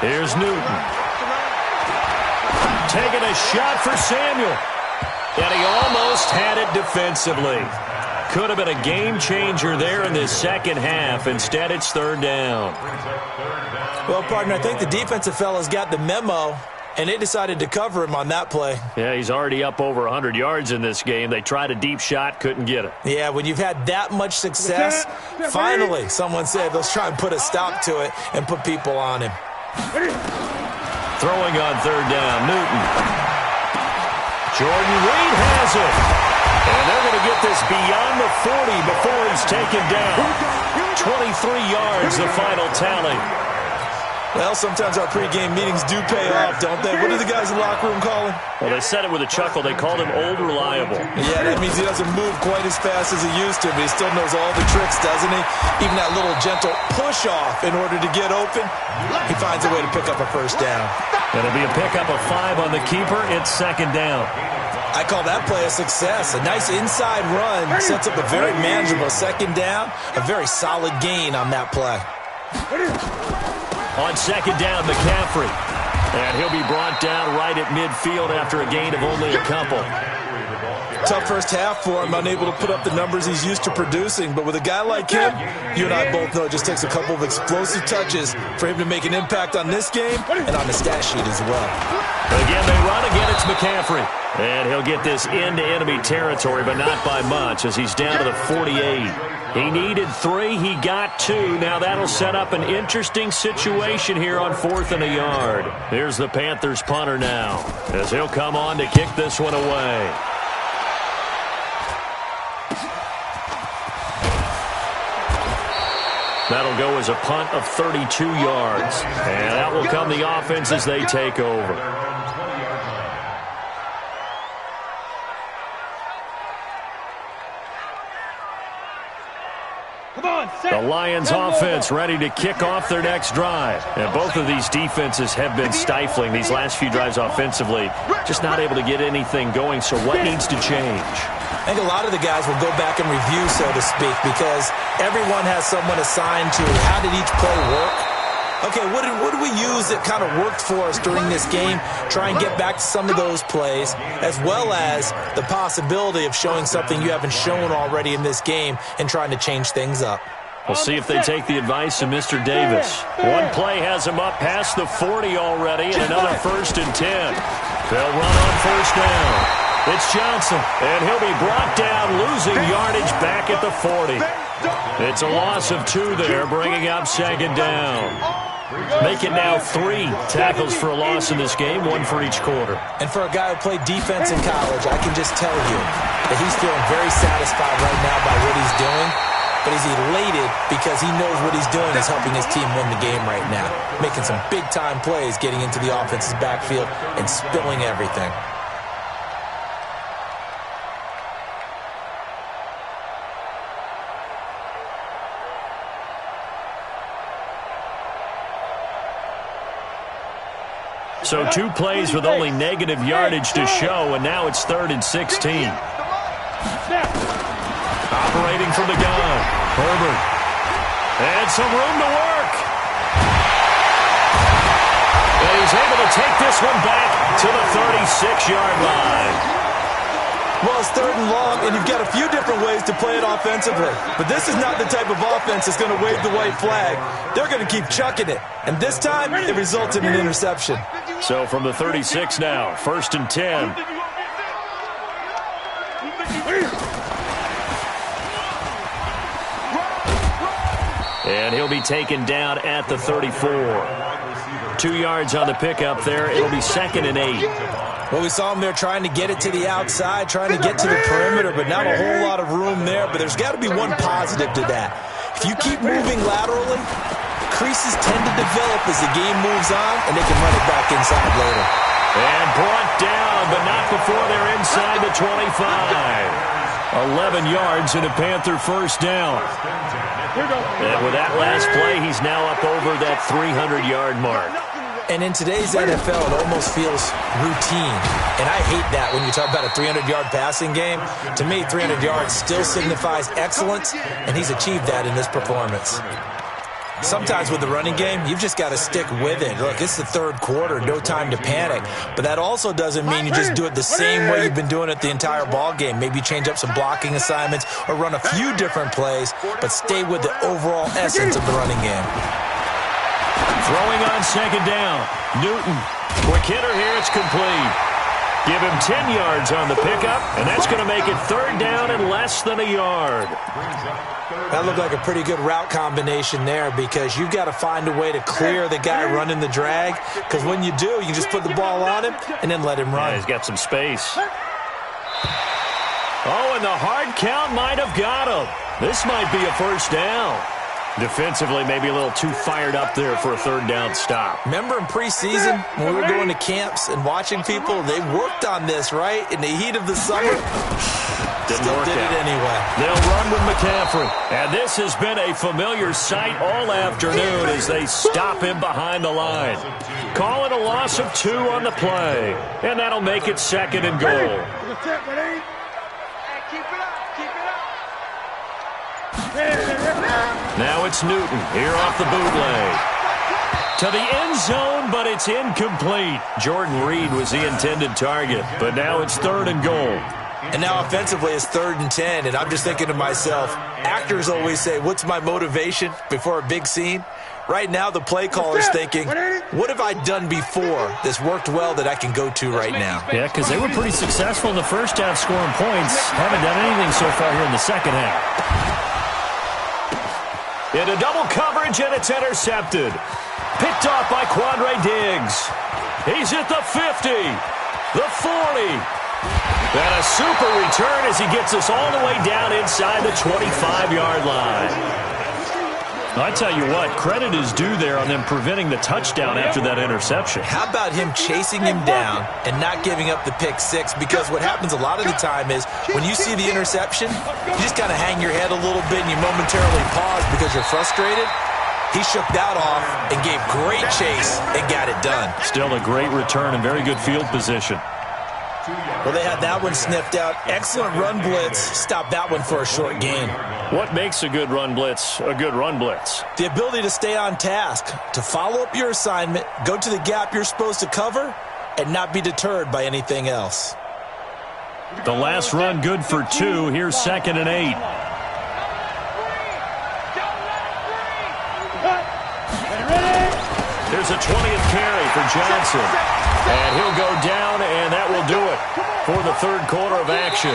Here's Newton. Taking a shot for Samuel. And he almost had it defensively. Could have been a game changer there in this second half. Instead, it's third down. Well, partner, I think the defensive fellas got the memo, and they decided to cover him on that play. Yeah, he's already up over 100 yards in this game. They tried a deep shot, couldn't get it. Yeah, when you've had that much success, finally, someone said, let's try and put a stop to it and put people on him. Throwing on third down, Newton. Jordan Reed has it. And they're going to get this beyond the 40 before he's taken down. 23 yards, the final tally. Well, sometimes our pregame meetings do pay off, don't they? What do the guys in the locker room call him? Well, they said it with a chuckle. They called him Old Reliable. Yeah, that means he doesn't move quite as fast as he used to, but he still knows all the tricks, doesn't he? Even that little gentle push-off in order to get open, he finds a way to pick up a first down. It'll be a pickup of 5 on the keeper. It's second down. I call that play a success. A nice inside run sets up a very manageable second down. A very solid gain on that play. On second down, McCaffrey. And he'll be brought down right at midfield after a gain of only a couple. Tough first half for him, unable to put up the numbers he's used to producing. But with a guy like him, you and I both know it just takes a couple of explosive touches for him to make an impact on this game and on the stat sheet as well. Again, they run. Again, it's McCaffrey. And he'll get this into enemy territory, but not by much as he's down to the 48. He needed 3. He got 2. Now that'll set up an interesting situation here on 4th and a yard. Here's the Panthers punter now as he'll come on to kick this one away. That'll go as a punt of 32 yards. And that will come the offense as they take over. The Lions offense ready to kick off their next drive. And both of these defenses have been stifling these last few drives offensively. Just not able to get anything going, so what needs to change? I think a lot of the guys will go back and review, so to speak, because everyone has someone assigned to how did each play work. Okay, what did we use that kind of worked for us during this game? Try and get back to some of those plays, as well as the possibility of showing something you haven't shown already in this game and trying to change things up. We'll see if they take the advice of Mr. Davis. One play has him up past the 40 already, and another 1st and 10. They'll run on first down. It's Johnson, and he'll be brought down, losing yardage back at the 40. It's a loss of 2 there, bringing up second down. Make it now 3 tackles for a loss in this game, 1 for each quarter. And for a guy who played defense in college, I can just tell you that he's feeling very satisfied right now by what he's doing. But he's elated because he knows what he's doing is helping his team win the game right now. Making some big-time plays, getting into the offense's backfield, and spilling everything. So 2 plays with only negative yardage to show, and now it's 3rd and 16. Operating from the gun, Herbert. And some room to work. And he's able to take this one back to the 36-yard line. Well, it's 3rd and long, and you've got a few different ways to play it offensively. But this is not the type of offense that's going to wave the white flag. They're going to keep chucking it. And this time, it results in an interception. So from the 36 now, 1st and 10. And he'll be taken down at the 34. 2 yards on the pickup there. It'll be 2nd and 8. Well, we saw him there trying to get it to the outside, trying to get to the perimeter, but not a whole lot of room there. But there's got to be one positive to that. If you keep moving laterally, creases tend to develop as the game moves on, and they can run it back inside later. And brought down, but not before they're inside the 25. 11 yards and a Panther first down. And with that last play, he's now up over that 300-yard mark. And in today's NFL, it almost feels routine. And I hate that when you talk about a 300-yard passing game. To me, 300 yards still signifies excellence, and he's achieved that in this performance. Sometimes with the running game, you've just got to stick with it. Look, it's the third quarter, no time to panic. But that also doesn't mean you just do it the same way you've been doing it the entire ball game. Maybe change up some blocking assignments or run a few different plays, but stay with the overall essence of the running game. Throwing on second down. Newton. Quick hitter here. It's complete. Give him 10 yards on the pickup, and that's going to make it third down and less than a yard. That looked like a pretty good route combination there because you've got to find a way to clear the guy running the drag, because when you do, you can just put the ball on him and then let him run. Yeah, he's got some space. Oh, and the hard count might have got him. This might be a first down. Defensively, maybe a little too fired up there for a third down stop. Remember in preseason when we were going to camps and watching people, they worked on this, right? In the heat of the summer, still did it anyway. They'll run with McCaffrey. And this has been a familiar sight all afternoon as they stop him behind the line. Call it a loss of 2 on the play. And that'll make it second and goal. Now it's Newton here off the bootleg. To the end zone, but it's incomplete. Jordan Reed was the intended target, but now it's third and goal. And now offensively it's 3rd and 10, and I'm just thinking to myself, actors always say, what's my motivation before a big scene? Right now the play caller's thinking, what have I done before that's worked well that I can go to right now? Yeah, because they were pretty successful in the first half scoring points. Haven't done anything so far here in the second half. Into double coverage, and it's intercepted. Picked off by Quandre Diggs. He's at the 50, the 40. And a super return as he gets us all the way down inside the 25-yard line. I tell you what, credit is due there on them preventing the touchdown after that interception. How about him chasing him down and not giving up the pick six? Because what happens a lot of the time is when you see the interception, you just kind of hang your head a little bit and you momentarily pause because you're frustrated. He shook that off and gave great chase and got it done. Still a great return and very good field position. Well, they had that one sniffed out. Excellent run blitz. Stopped that one for a short gain. What makes a good run blitz a good run blitz? The ability to stay on task, to follow up your assignment, go to the gap you're supposed to cover, and not be deterred by anything else. The last run good for 2. Here's 2nd and 8. There's a 20th carry for Johnson. And he'll go down, and that will do it for the third quarter of action.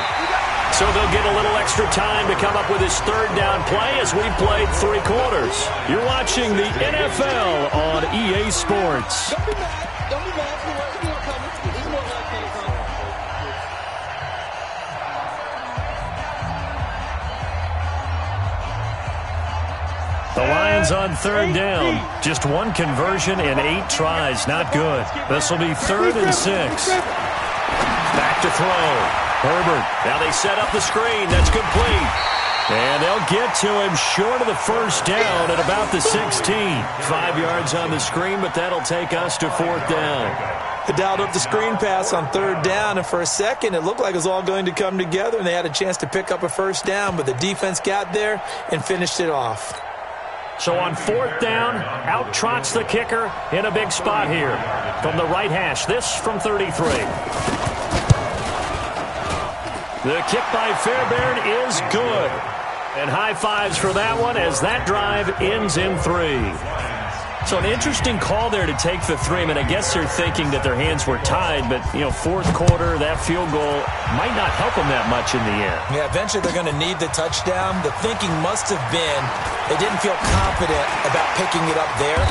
So they'll get a little extra time to come up with his third down play as we've played 3 quarters. You're watching the NFL on EA Sports. The Lions on 3rd down. Just 1 conversion in 8 tries. Not good. This will be 3rd and 6. Back to throw. Herbert. Now they set up the screen. That's complete. And they'll get to him short of the first down at about the 16. 5 yards on the screen, but that'll take us to 4th down. They dialed up the screen pass on 3rd down, and for a second it looked like it was all going to come together, and they had a chance to pick up a first down, but the defense got there and finished it off. So on 4th down, out trots the kicker in a big spot here from the right hash. This from 33. The kick by Fairbairn is good. And high fives for that one as that drive ends in 3. So an interesting call there to take the 3. I mean, I guess they're thinking that their hands were tied, but, you know, 4th quarter, that field goal might not help them that much in the end. Yeah, eventually they're going to need the touchdown. The thinking must have been they didn't feel confident about picking it up there,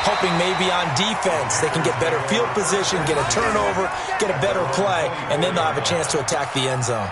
hoping maybe on defense they can get better field position, get a turnover, get a better play, and then they'll have a chance to attack the end zone.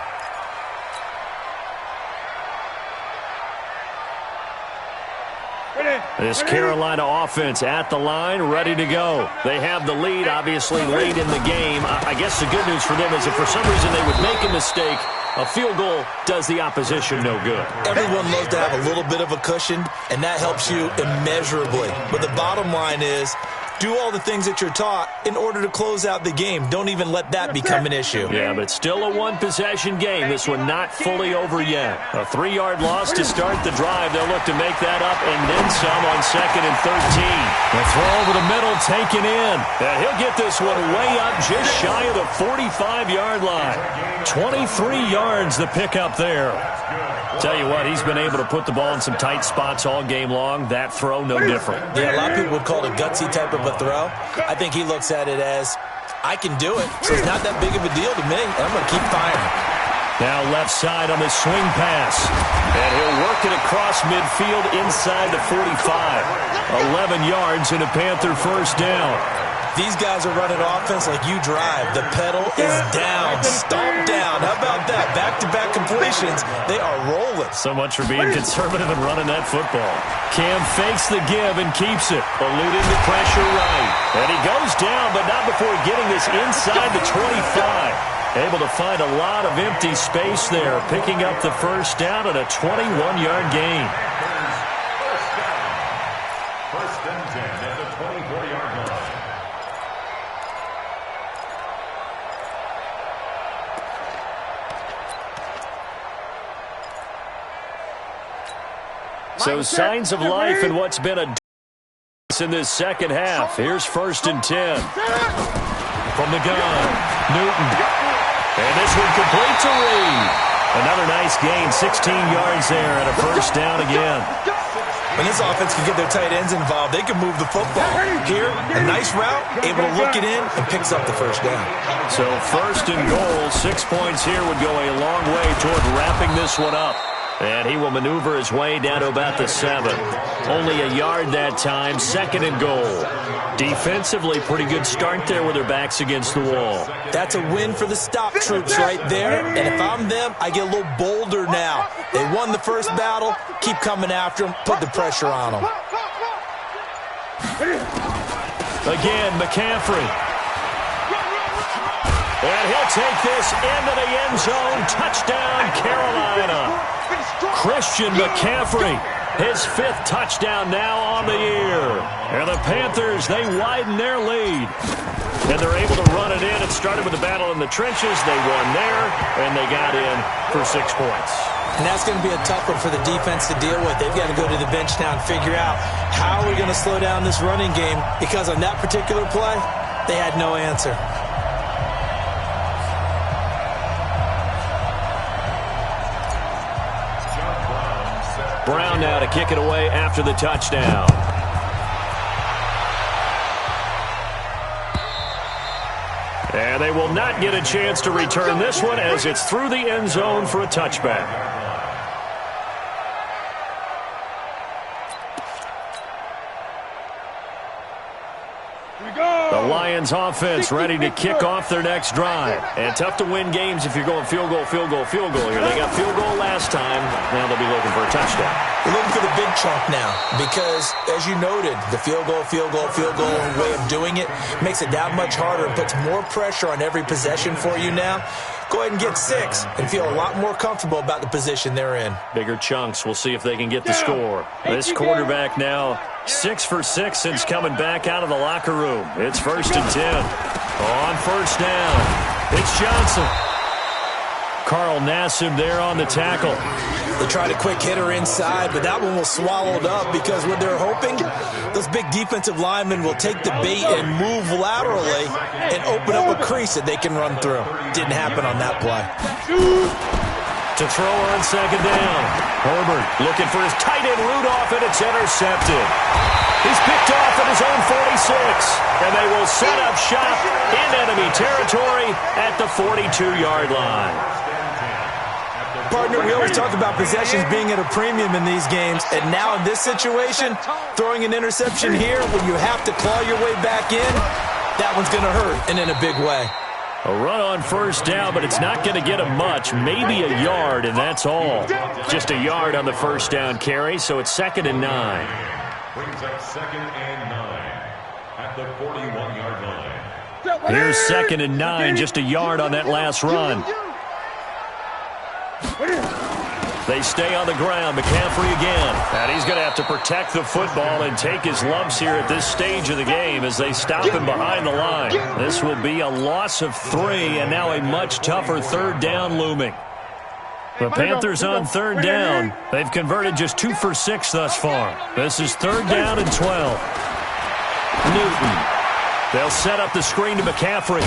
This Carolina offense at the line, ready to go. They have the lead, obviously, late in the game. I guess the good news for them is if for some reason they would make a mistake, a field goal does the opposition no good. Everyone loves to have a little bit of a cushion, and that helps you immeasurably. But the bottom line is Do all the things that you're taught in order to close out the game. Don't even let that become an issue. Yeah, but still a one-possession game. This one not fully over yet. A 3-yard loss to start the drive. They'll look to make that up and then some on 2nd and 13. The throw over the middle taken in. And he'll get this one way up just shy of the 45-yard line. 23 yards the pickup there. Tell you what, he's been able to put the ball in some tight spots all game long. That throw, no different. Yeah, a lot of people would call it a gutsy type of a throw. I think he looks at it as, I can do it, so it's not that big of a deal to me, and I'm going to keep firing. Now left side on the swing pass. And he'll work it across midfield inside the 45. 11 yards and a Panther first down. These guys are running offense like you drive. The pedal is down, stomp down. How about that? Back-to-back completions. They are rolling. So much for being conservative and running that football. Cam fakes the give and keeps it, eluding the pressure right. And he goes down, but not before getting this inside the 25. Able to find a lot of empty space there, picking up the first down and a 21-yard gain. First and 10 at the 24-yard line. So signs of life in what's been a in this second half. Here's 1st and 10. From the gun, Newton. And this one complete to Reed. Another nice gain, 16 yards there, and a first down again. When this offense can get their tight ends involved, they can move the football. Here, a nice route, able to look it in, and picks up the first down. So 1st and goal, 6 points here would go a long way toward wrapping this one up. And he will maneuver his way down to about the 7. Only a yard that time, 2nd and goal. Defensively, pretty good start there with their backs against the wall. That's a win for the stop troops right there. And if I'm them, I get a little bolder now. They won the first battle. Keep coming after them. Put the pressure on them. Again, McCaffrey. And he'll take this into the end zone. Touchdown, Carolina. Christian McCaffrey, his 5th touchdown now on the year. And the Panthers, they widen their lead. And they're able to run it in. It started with a battle in the trenches. They won there, and they got in for 6 points. And that's going to be a tough one for the defense to deal with. They've got to go to the bench now and figure out how we're going to slow down this running game, because on that particular play, they had no answer. Brown now to kick it away after the touchdown. And they will not get a chance to return this one as it's through the end zone for a touchback. The Lions offense ready to kick off their next drive. And tough to win games if you're going field goal, field goal, field goal here. They got field goal last time. Now they'll be looking for a touchdown. They're looking for the big chunk now because, as you noted, the field goal way of doing it makes it that much harder and puts more pressure on every possession for you now. Go ahead and get 6 and feel a lot more comfortable about the position they're in. Bigger chunks. We'll see if they can get the score. This quarterback now 6 for 6 since coming back out of the locker room. It's 1st and 10. On first down, it's Johnson. Carl Nassib there on the tackle. They tried a quick hitter inside, but that one was swallowed up because what they're hoping, those big defensive linemen will take the bait and move laterally and open up a crease that they can run through. Didn't happen on that play. To throw on 2nd down. Herbert looking for his tight end Rudolph, and it's intercepted. He's picked off at his own 46, and they will set up shop in enemy territory at the 42-yard line. Partner, we always talk about possessions being at a premium in these games, and now in this situation, throwing an interception here when you have to claw your way back in, that one's going to hurt, and in a big way. A run on first down, but it's not going to get him much, maybe a yard, and that's all. Just a yard on the first down carry, so it's 2nd and 9. Brings up 2nd and 9 at the 41-yard line. Here's 2nd and 9, just a yard on that last run. They stay on the ground. McCaffrey again. And he's going to have to protect the football and take his lumps here at this stage of the game as they stop him behind the line. This will be a loss of 3, and now a much tougher third down looming. The Panthers on third down. They've converted just 2 for 6 thus far. This is third down and 12. Newton. They'll set up the screen to McCaffrey.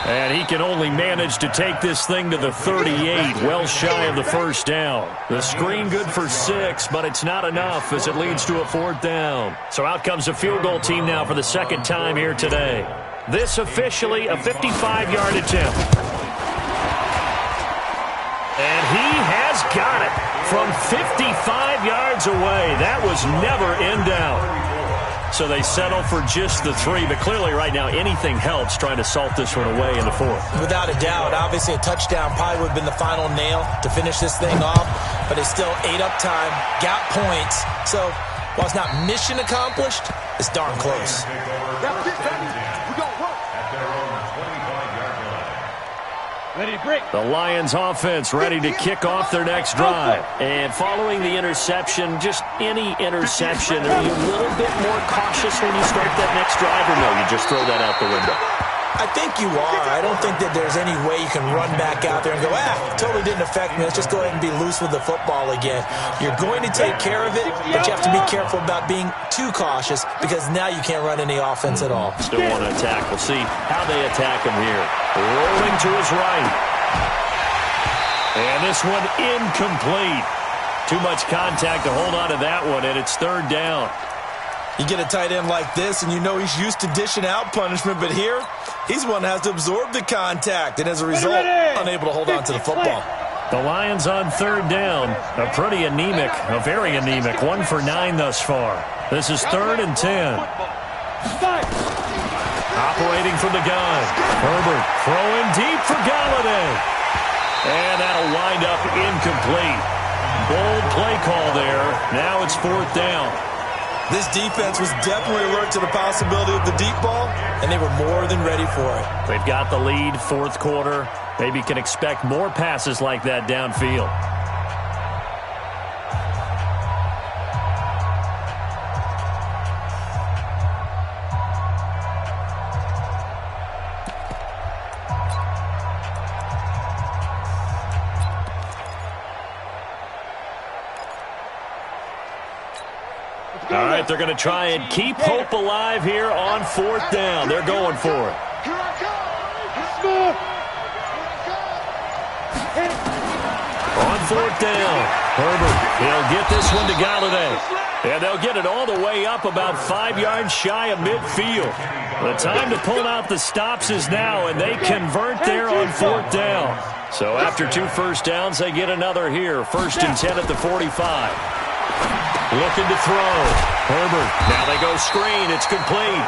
And he can only manage to take this thing to the 38, well shy of the first down. The screen good for 6, but it's not enough as it leads to a 4th down. So out comes a field goal team now for the second time here today. This officially a 55-yard attempt. And he has got it from 55 yards away. That was never in doubt. So they settle for just the 3, but clearly right now anything helps trying to salt this one away in the 4th. Without a doubt, obviously a touchdown probably would have been the final nail to finish this thing off, but it's still 8 up time, got points. So while it's not mission accomplished, it's darn close. The Lions offense ready to kick off their next drive. And following the interception, just any interception, are you a little bit more cautious when you start that next drive, or no, you just throw that out the window? I think you are. I don't think that there's any way you can run back out there and go, totally didn't affect me. Let's just go ahead and be loose with the football again. You're going to take care of it, but you have to be careful about being too cautious because now you can't run any offense at all. Still want to attack. We'll see how they attack him here. Rolling to his right. And this one incomplete. Too much contact to hold on to that one, and it's third down. You get a tight end like this, and you know he's used to dishing out punishment, but here, he's one that has to absorb the contact, and as a result, unable to hold on to the football. The Lions on third down. A very anemic 1 for 9 thus far. This is 3rd and 10. Operating from the gun. Herbert throwing deep for Galladay. And that'll wind up incomplete. Bold play call there. Now it's 4th down. This defense was definitely alert to the possibility of the deep ball, and they were more than ready for it. They've got the lead, 4th quarter. Maybe can expect more passes like that downfield. All right, they're going to try and keep hope alive here on 4th down. They're going for it. On 4th down, Herbert, he'll get this one to Galladay. And they'll get it all the way up about 5 yards shy of midfield. The time to pull out the stops is now, and they convert there on 4th down. So after 2 first downs, they get another here. 1st and 10 at the 45. Looking to throw. Herbert. Now they go screen. It's complete.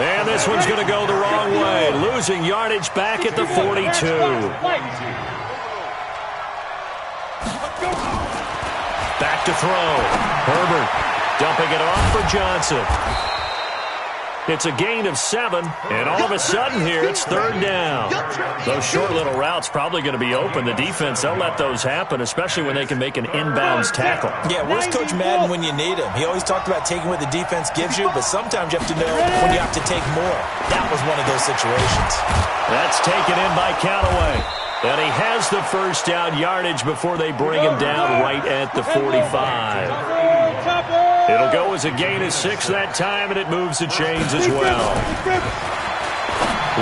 And this one's going to go the wrong way. Losing yardage back at the 42. Back to throw. Herbert dumping it off for Johnson. It's a gain of 7, and all of a sudden here it's 3rd down. Those short little routes probably going to be open. The defense, they'll let those happen, especially when they can make an inbounds tackle. Yeah, where's Coach Madden when you need him? He always talked about taking what the defense gives you, but sometimes you have to know when you have to take more. That was one of those situations. That's taken in by Callaway. And he has the first down yardage before they bring him down right at the 45. It'll go as a gain of 6 that time, and it moves the chains as well.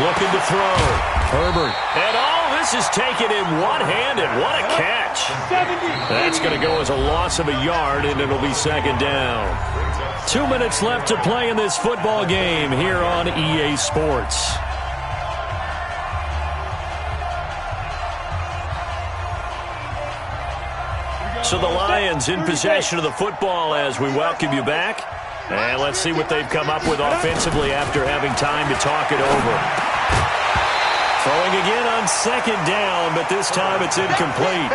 Looking to throw. Herbert. And all this is taken in one-handed. What a catch. That's going to go as a loss of a yard, and it'll be 2nd down. 2 minutes left to play in this football game here on EA Sports. So the Lions in possession of the football as we welcome you back. And let's see what they've come up with offensively after having time to talk it over. Throwing again on 2nd down, but this time it's incomplete.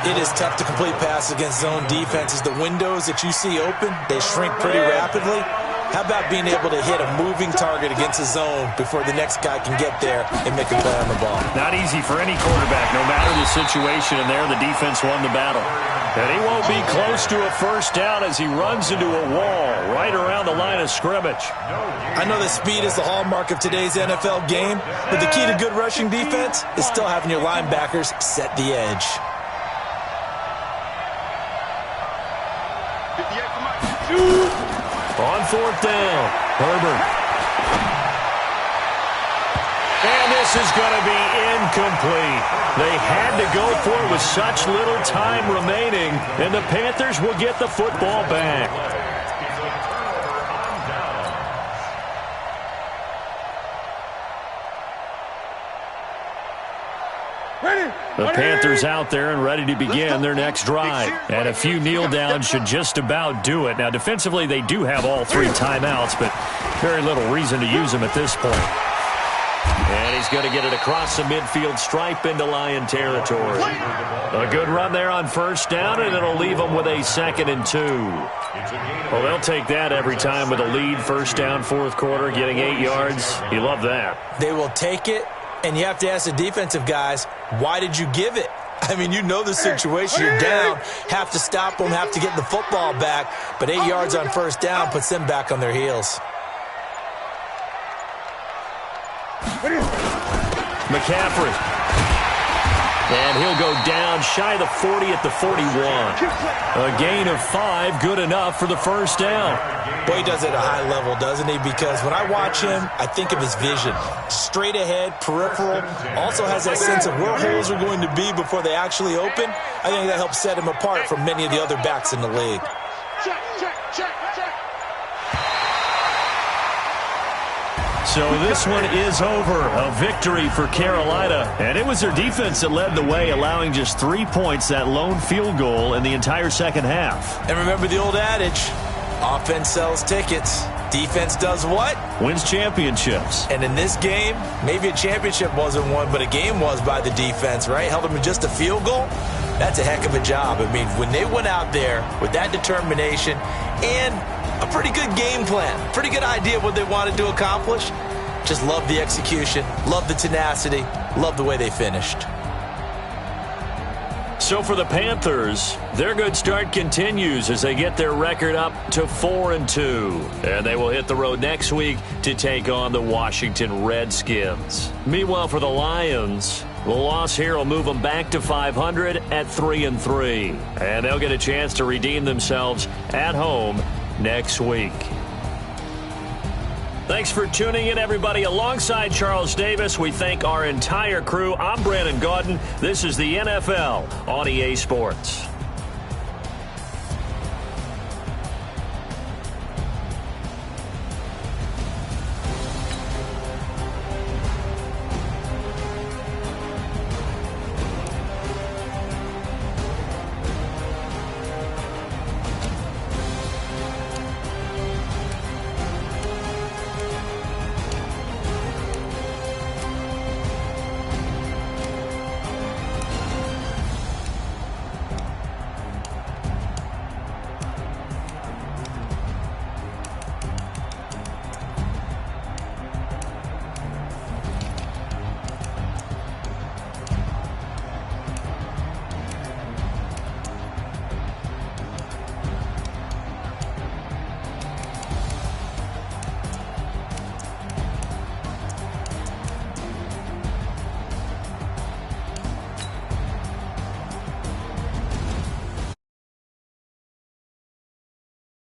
It is tough to complete passes against zone defenses. The windows that you see open, they shrink pretty rapidly. How about being able to hit a moving target against a zone before the next guy can get there and make a play on the ball? Not easy for any quarterback. No matter the situation in there, the defense won the battle. And he won't be close to a first down as he runs into a wall right around the line of scrimmage. I know that speed is the hallmark of today's NFL game, but the key to good rushing defense is still having your linebackers set the edge. On fourth down, Herbert. And this is going to be incomplete. They had to go for it with such little time remaining, and the Panthers will get the football back. The Panthers out there and ready to begin their next drive. And a few kneel downs should just about do it. Now, defensively, they do have all 3 timeouts, but very little reason to use them at this point. And he's going to get it across the midfield stripe into Lion territory. A good run there on first down, and it'll leave them with a 2nd and 2. Well, they'll take that every time with a lead. First down, fourth quarter, getting 8 yards. You love that. They will take it. And you have to ask the defensive guys, why did you give it? I mean, you know the situation. You're down, have to stop them, have to get the football back. But 8 yards on first down puts them back on their heels. McCaffrey. And he'll go down shy of the 40 at the 41. A gain of 5, good enough for the first down. Boy, he does it at a high level, doesn't he? Because when I watch him, I think of his vision. Straight ahead, peripheral, also has that sense of where holes are going to be before they actually open. I think that helps set him apart from many of the other backs in the league. So this one is over. A victory for Carolina. And it was their defense that led the way, allowing just 3 points, that lone field goal in the entire second half. And remember the old adage, offense sells tickets. Defense does what? Wins championships. And in this game, maybe a championship wasn't won, but a game was by the defense, right? Held them to just a field goal. That's a heck of a job. I mean, when they went out there with that determination and a pretty good game plan, pretty good idea of what they wanted to accomplish, just love the execution, love the tenacity, love the way they finished. So for the Panthers, their good start continues as they get their record up to 4-2. And they will hit the road next week to take on the Washington Redskins. Meanwhile, for the Lions, the loss here will move them back to 500 at 3-3. And they'll get a chance to redeem themselves at home next week. Thanks for tuning in, everybody. Alongside Charles Davis, we thank our entire crew. I'm Brandon Gaudin. This is the NFL on EA Sports.